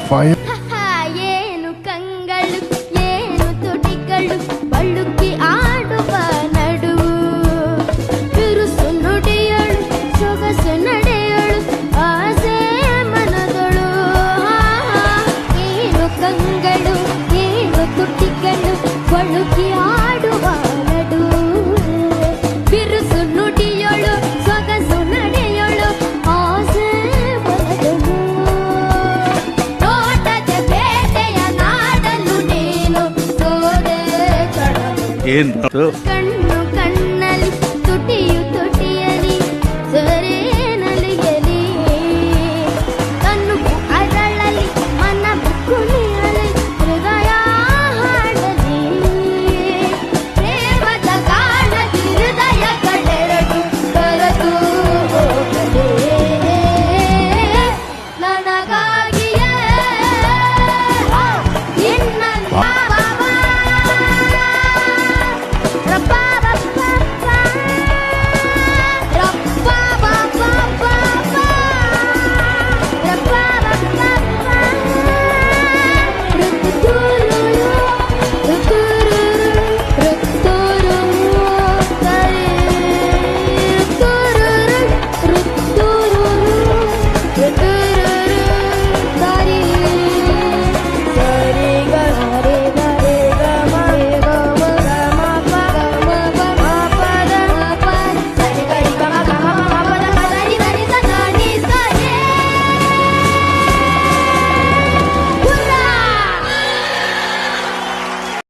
fire. ಏನು ಕಂಗಳು ಏನು ತುಟಿಗಳು ಬಳುಕಿ ಆಡುವ ನಡುವು ಬಿರುಸು ನುಡಿಯಳು ಸೊಗಸು ನಡೆಯಳು ಆಸೆ ಮನದಳು ಏನು ಕಂಗಳು ಏನು ತುಟಿಗಳು ಬಳುಕಿ ಆಡುವ ನಡುವು ಬಿರುಸು ನುಡಿಯಳು ಸೊಗಸು ನಡೆಯಳು ಆಸೆ ಮನದಳು ತೋಟದ ಬೇಟೆಯ ನಾಡಲು ನೀನು ಸೋದೆ ಕಡಲು ಏನು ಕಣ್ಣು